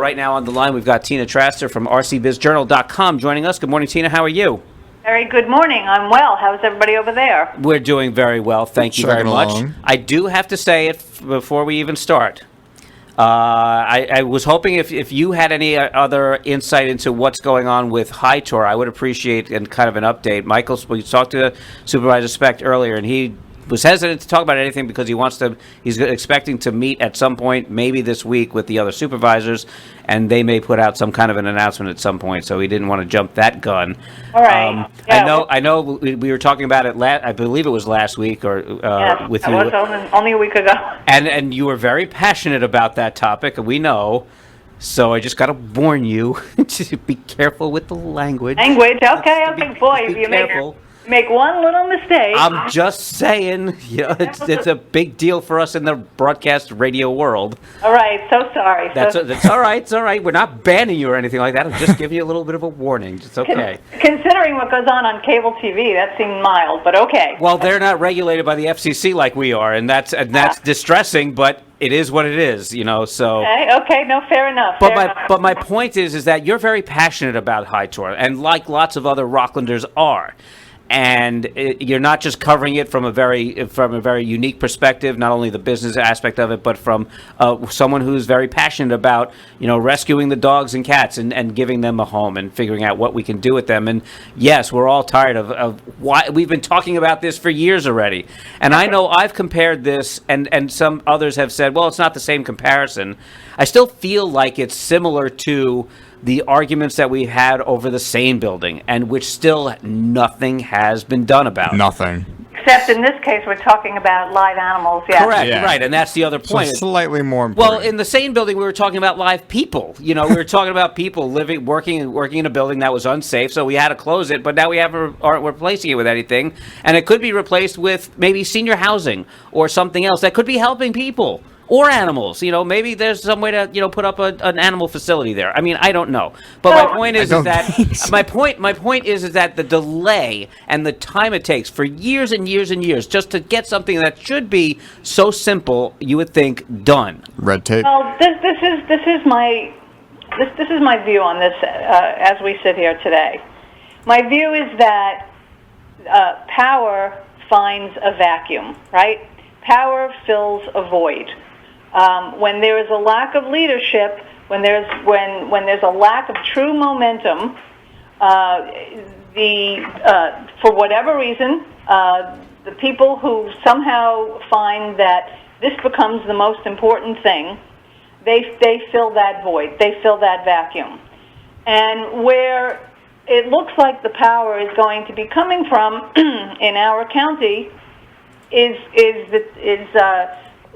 Right now on the line, we've got Tina Traster from rcbizjournal.com joining us. Good morning, Tina. How are you? Very good morning. I'm well. How's everybody over there? We're doing very well. Thank you very much. I do have to say it before we even start. I was hoping if you had any other insight into what's going on with Hi-Tor, I would appreciate and kind of an update. Michael, we talked to Supervisor Specht earlier, and he was hesitant to talk about anything because he's expecting to meet at some point, maybe this week, with the other supervisors, and they may put out some kind of an announcement at some point, so he didn't want to jump that gun. All right. I know we were talking about it, I believe it was last week, or yes, with you. It was only a week ago. And you were very passionate about that topic, we know. So I just got to warn you to be careful with the language. Okay, boy, if you make one little mistake. I'm just saying, it's a big deal for us in the broadcast radio world. All right, so sorry. That's all right. It's all right. We're not banning you or anything like that. I'm just giving you a little bit of a warning. It's okay. Considering what goes on cable TV, that seemed mild, but okay. Well, they're not regulated by the FCC like we are, and that's distressing, but it is what it is, so. Okay, no, fair enough. But my point is that you're very passionate about Hi-Tor, and like lots of other Rocklanders are. And you're not just covering it from a very unique perspective, not only the business aspect of it, but from someone who's very passionate about rescuing the dogs and cats and giving them a home and figuring out what we can do with them. And yes, we're all tired of why we've been talking about this for years already. And I know I've compared this, and some others have said, well, it's not the same comparison. I still feel like it's similar to the arguments that we had over the Seine building, and which still nothing has been done about. Nothing. Except in this case, we're talking about live animals. Yes. Correct, right, and that's the other point. So slightly more important. Well, in the Seine building, we were talking about live people. We were talking about people working in a building that was unsafe, so we had to close it, but now we aren't replacing it with anything, and it could be replaced with maybe senior housing or something else that could be helping people. Or animals, maybe there's some way to, put up an animal facility there. I mean, I don't know, but my point is that my point is that the delay and the time it takes for years and years and years just to get something that should be so simple, you would think, done. Red tape. Well, this is my view on this as we sit here today. My view is that power finds a vacuum, right? Power fills a void. When there is a lack of leadership, when there's a lack of true momentum, for whatever reason, the people who somehow find that this becomes the most important thing, they fill that void, they fill that vacuum, and where it looks like the power is going to be coming from in our county is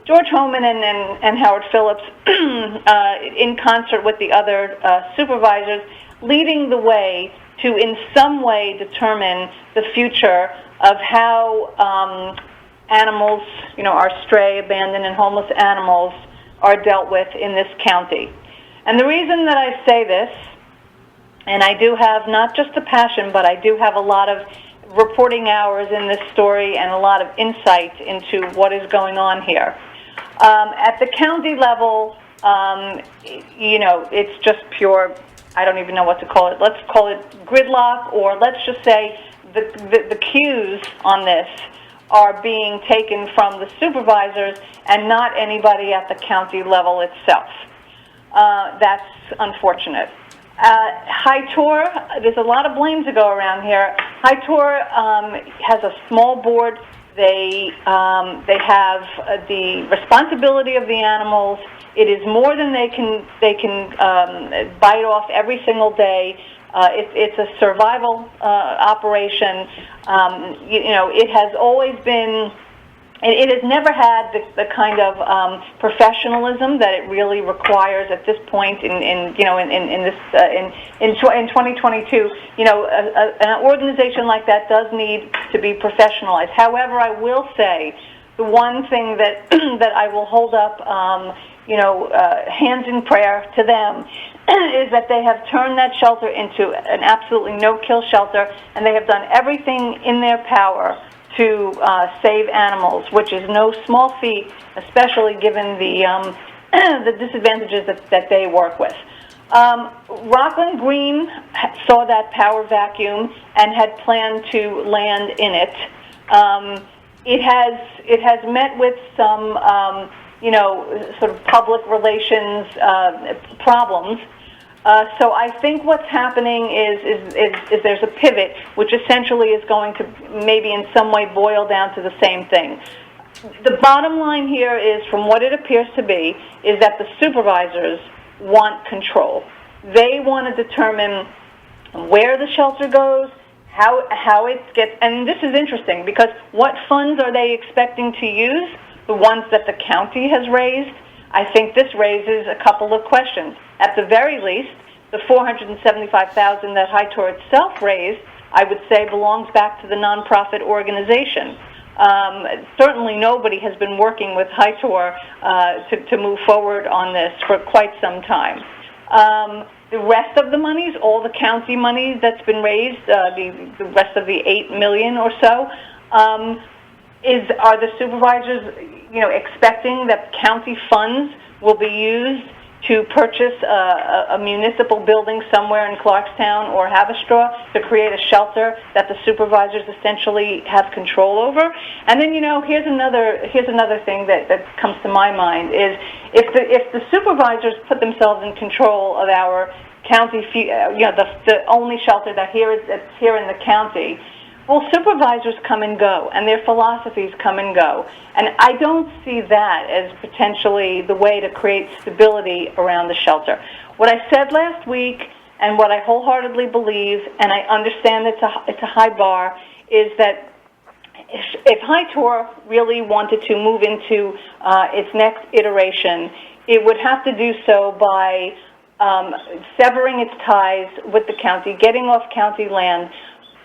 George Homan and Howard Phillips, in concert with the other supervisors, leading the way to in some way determine the future of how animals, our stray, abandoned, and homeless animals are dealt with in this county. And the reason that I say this, and I do have not just a passion, but I do have a lot of reporting hours in this story and a lot of insight into what is going on here. At the county level, it's just pure, I don't even know what to call it. Let's call it gridlock, or let's just say the cues on this are being taken from the supervisors and not anybody at the county level itself. That's unfortunate. Hi-Tor, there's a lot of blame to go around here. Hi-Tor has a small board. They have the responsibility of the animals. It is more than they can bite off every single day. It's a survival operation. It has always been. It has never had the kind of professionalism that it really requires at this point in 2022. An organization like that does need to be professionalized. However, I will say the one thing that that I will hold up, hands in prayer to them, is that they have turned that shelter into an absolutely no-kill shelter, and they have done everything in their power to save animals, which is no small feat, especially given the the disadvantages that they work with. Rockland Green saw that power vacuum and had planned to land in it. It has met with some, sort of public relations problems. So I think what's happening is there's a pivot, which essentially is going to maybe in some way boil down to the same thing. The bottom line here is, from what it appears to be, is that the supervisors want control. They want to determine where the shelter goes, how it gets, and this is interesting because what funds are they expecting to use? The ones that the county has raised? I think this raises a couple of questions. At the very least, the $475,000 that Hi-Tor itself raised, I would say, belongs back to the nonprofit organization. Certainly nobody has been working with Hi-Tor to move forward on this for quite some time. The rest of the monies, all the county money that's been raised, the rest of the $8 million or so, are the supervisors, expecting that county funds will be used to purchase a municipal building somewhere in Clarkstown or Haverstraw to create a shelter that the supervisors essentially have control over? And then, here's another thing that comes to my mind is if the supervisors put themselves in control of our county, the only shelter that's here in the county. Well, supervisors come and go, and their philosophies come and go. And I don't see that as potentially the way to create stability around the shelter. What I said last week, and what I wholeheartedly believe, and I understand it's a high bar, is that if Hi-Tor really wanted to move into its next iteration, it would have to do so by severing its ties with the county, getting off county land,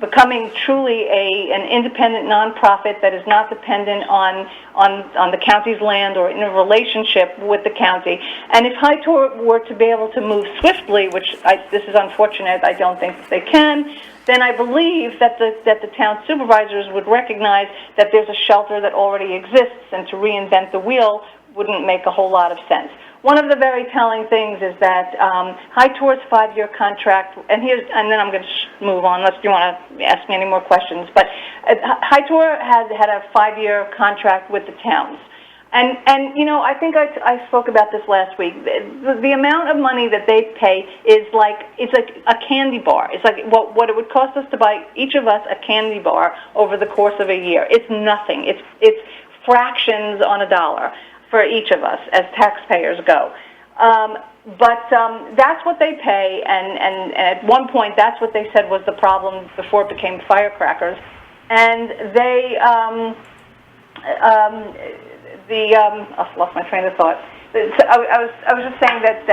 becoming truly an independent nonprofit that is not dependent on the county's land or in a relationship with the county. And if Hi-Tor were to be able to move swiftly, which this is unfortunate, I don't think that they can, then I believe that the town supervisors would recognize that there's a shelter that already exists, and to reinvent the wheel wouldn't make a whole lot of sense. One of the very telling things is that Hi-Tor's 5-year contract, and then I'm going to move on unless you want to ask me any more questions, but Hi-Tor had a 5-year contract with the towns. And I think I spoke about this last week. The amount of money that they pay it's like a candy bar. It's like what it would cost us to buy each of us a candy bar over the course of a year. It's nothing. It's fractions on a dollar for each of us as taxpayers go. But that's what they pay, and at one point that's what they said was the problem before it became firecrackers. And they, I've lost my train of thought. I was just saying that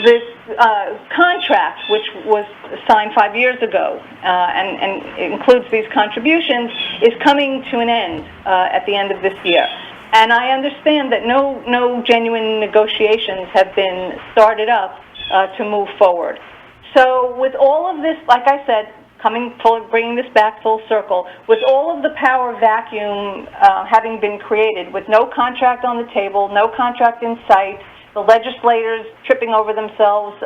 this contract, which was signed 5 years ago, and it includes these contributions, is coming to an end at the end of this year. And I understand that no genuine negotiations have been started up to move forward. So with all of this, like I said, bringing this back full circle, with all of the power vacuum having been created, with no contract on the table, no contract in sight, the legislators tripping over themselves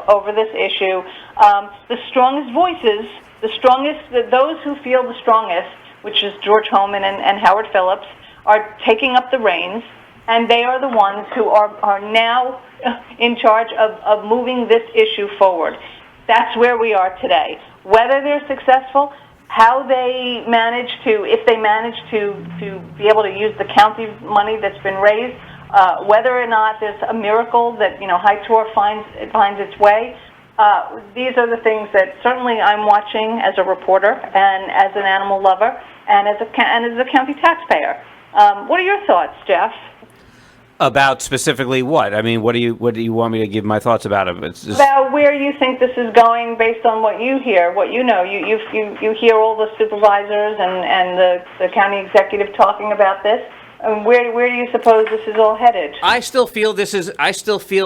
over this issue, the strongest voices, those who feel the strongest, which is George Homan and Howard Phillips, are taking up the reins, and they are the ones who are now in charge of moving this issue forward. That's where we are today. Whether they're successful, how they manage to, if they manage to be able to use the county money that's been raised, whether or not there's a miracle that Hi-Tor finds its way. These are the things that certainly I'm watching as a reporter and as an animal lover and as a county taxpayer. What are your thoughts, Jeff? About specifically what? I mean, what do you want me to give my thoughts about it? About where you think this is going based on what you hear, what you know. You hear all the supervisors and the county executive talking about this. Where do you suppose this is all headed? I still feel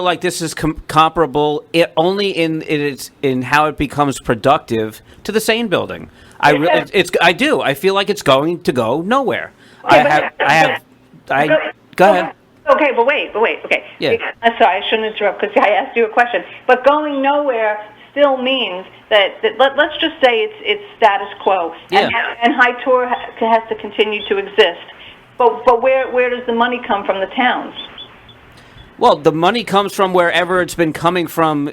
like this is comparable only in how it becomes productive to the Sane building. I do. I feel like it's going to go nowhere. Go ahead. Okay, but wait, okay. Yeah. I'm sorry, I shouldn't interrupt because I asked you a question. But going nowhere still means that let's just say it's status quo, Yeah. and Hi-Tor has to continue to exist. But where does the money come from the towns? Well, the money comes from wherever it's been coming from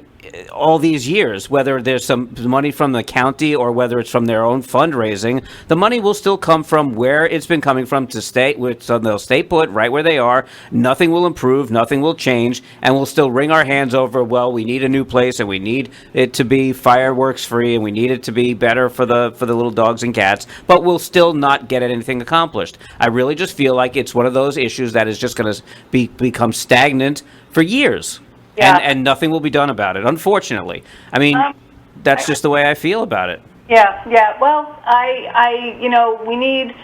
all these years, whether there's some money from the county or whether it's from their own fundraising. The money will still come from where it's been coming from to stay, so they'll stay put right where they are. Nothing will improve, nothing will change, and we'll still wring our hands over, well, we need a new place and we need it to be fireworks free and we need it to be better for the little dogs and cats, but we'll still not get anything accomplished. I really just feel like it's one of those issues that is just going to become stagnant for years. Yeah. And nothing will be done about it, unfortunately. I mean, that's just the way I feel about it. Yeah. Well, we need.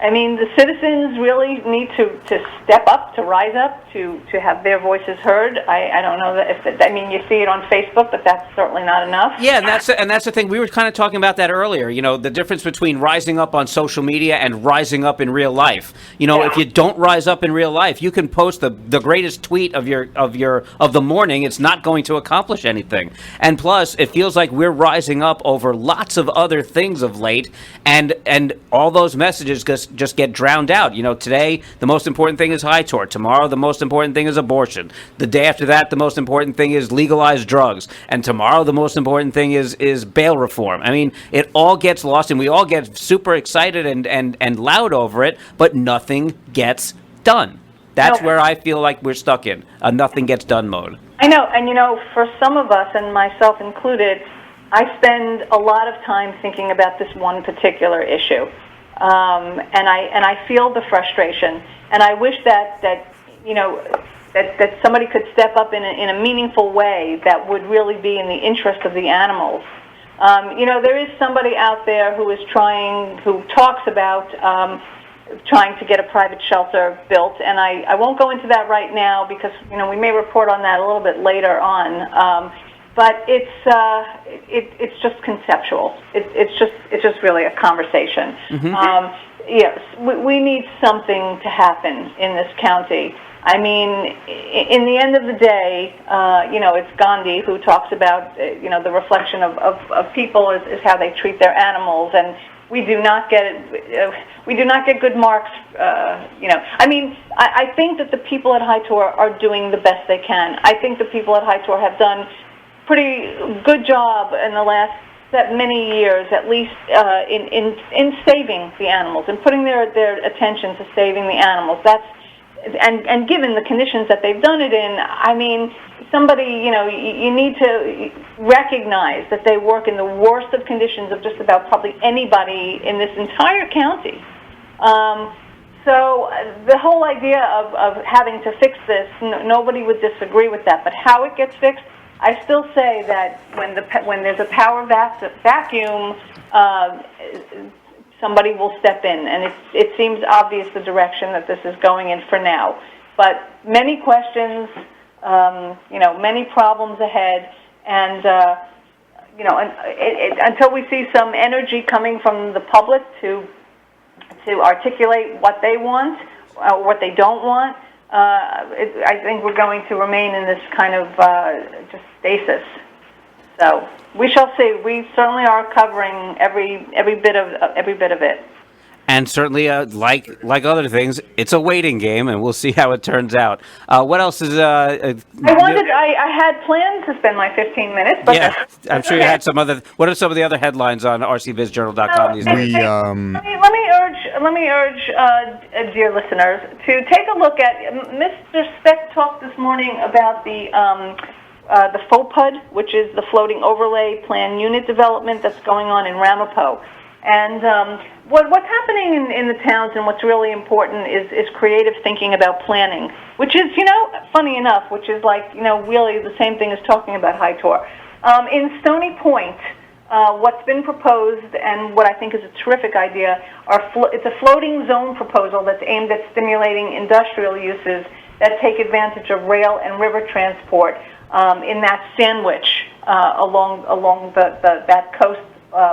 I mean, the citizens really need to step up, to rise up, to have their voices heard. I don't know that you see it on Facebook, but that's certainly not enough. Yeah, and that's the thing. We were kind of talking about that earlier. You know, the difference between rising up on social media and rising up in real life. You know, if you don't rise up in real life, you can post the greatest tweet of the morning. It's not going to accomplish anything. And plus, it feels like we're rising up over lots of other things of late, and all those messages just get drowned out. You know, today the most important thing is Hi-Tor. Tomorrow the most important thing is abortion. The day after that the most important thing is legalized drugs. And tomorrow the most important thing is bail reform. I mean, it all gets lost and we all get super excited and loud over it, but nothing gets done. That's where I feel like we're stuck in a nothing gets done mode. I know, and for some of us, and myself included, I spend a lot of time thinking about this one particular issue. And I feel the frustration, and I wish that somebody could step up in a meaningful way that would really be in the interest of the animals. There is somebody out there who talks about trying to get a private shelter built, and I won't go into that right now because we may report on that a little bit later on. But it's just conceptual. It's just really a conversation. Mm-hmm. Yes, we need something to happen in this county. I mean, in the end of the day, it's Gandhi who talks about the reflection of people is how they treat their animals, and we do not get good marks. I mean, I think that the people at Hi-Tor are doing the best they can. I think the people at Hi-Tor have done pretty good job in the last many years, at least in saving the animals and putting their attention to saving the animals. And given the conditions that they've done it in, I mean, somebody, you need to recognize that they work in the worst of conditions of just about probably anybody in this entire county. So the whole idea of having to fix this, nobody would disagree with that. But how it gets fixed, I still say that when there's a power vacuum, somebody will step in, and it seems obvious the direction that this is going in for now. But many questions, many problems ahead, and until we see some energy coming from the public to articulate what they want or what they don't want, I think we're going to remain in this kind of just stasis. So we shall see. We certainly are covering every bit of it. And certainly, like other things, it's a waiting game, and we'll see how it turns out. What else is? I had planned to spend my 15 minutes, but yeah, I'm sure you had some other. What are some of the other headlines on rcvizjournal.com these days? Let me urge dear listeners to take a look at Mr. Speck talked this morning about the FOPUD, which is the Floating Overlay Plan Unit development that's going on in Ramapo. And what's happening in the towns and what's really important is creative thinking about planning, which is, funny enough, which is like, really the same thing as talking about Hi-Tor. In Stony Point, what's been proposed and what I think is a terrific idea it's a floating zone proposal that's aimed at stimulating industrial uses that take advantage of rail and river transport in that sandwich along that coast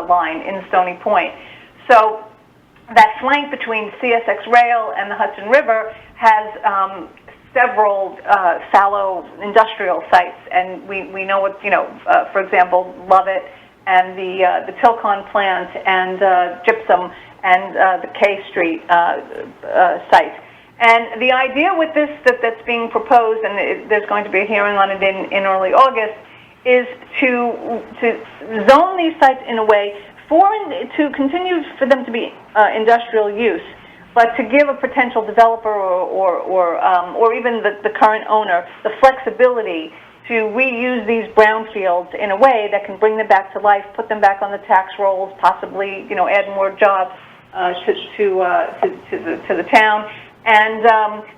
line in Stony Point. So that flank between CSX Rail and the Hudson River has several fallow industrial sites, and we know what, for example, Lovett and the Tilcon plant and Gypsum and the K Street site. And the idea with this that's being proposed, and there's going to be a hearing on it in early August, is to zone these sites in a way to continue for them to be industrial use, but to give a potential developer or even the current owner the flexibility to reuse these brownfields in a way that can bring them back to life, put them back on the tax rolls, possibly add more jobs to the town, and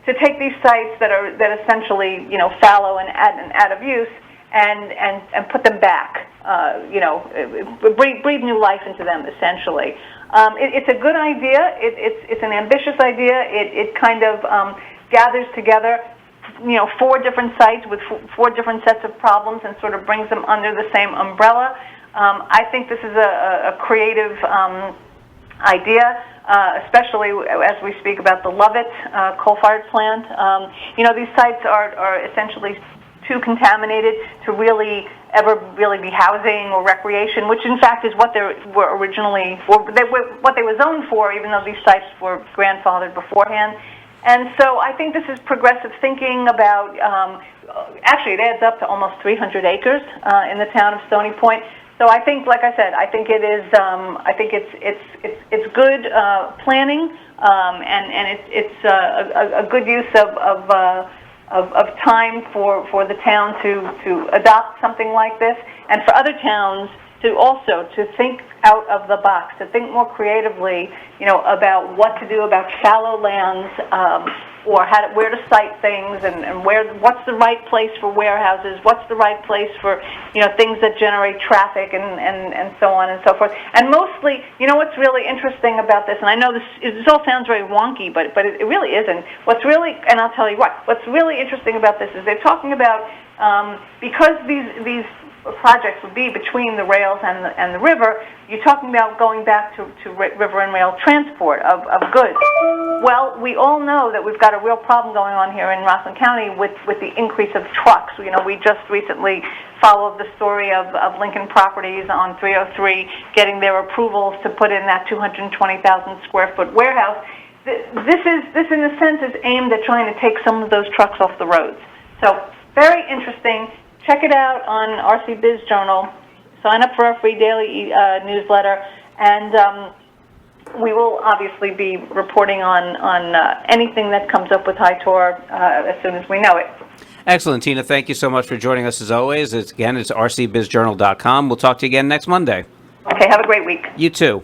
to take these sites that essentially fallow and out of use and put them back, breathe new life into them essentially. It's a good idea. It's an ambitious idea. It kind of gathers together, 4 different sites with 4 different sets of problems and sort of brings them under the same umbrella. I think this is a creative idea, especially as we speak about the Lovett coal-fired plant. These sites are essentially too contaminated to really be housing or recreation, which in fact is what they were originally, what they were zoned for, even though these sites were grandfathered beforehand. And so I think this is progressive thinking about, actually it adds up to almost 300 acres in the town of Stony Point. So I think, like I said, I think it is, I think it's good planning, and it's a good use of time for the town to adopt something like this, and for other towns to think out of the box, to think more creatively, about what to do about fallow lands, or where to site things, and what's the right place for warehouses, what's the right place for things that generate traffic, and so on and so forth. And mostly, what's really interesting about this, and I know this all sounds very wonky, but it really isn't. And I'll tell you what's really interesting about this is they're talking about, because these projects would be between the rails and the river, you're talking about going back to river and rail transport of goods. Well, we all know that we've got a real problem going on here in Rockland County with the increase of trucks. We just recently followed the story of Lincoln Properties on 303 getting their approvals to put in that 220,000 square foot warehouse. This in a sense is aimed at trying to take some of those trucks off the roads. So very interesting. Check it out on RC Biz Journal. Sign up for our free daily newsletter, and we will obviously be reporting on anything that comes up with Hi-Tor as soon as we know it. Excellent, Tina. Thank you so much for joining us as always. It's rcbizjournal.com. We'll talk to you again next Monday. Okay, have a great week. You too.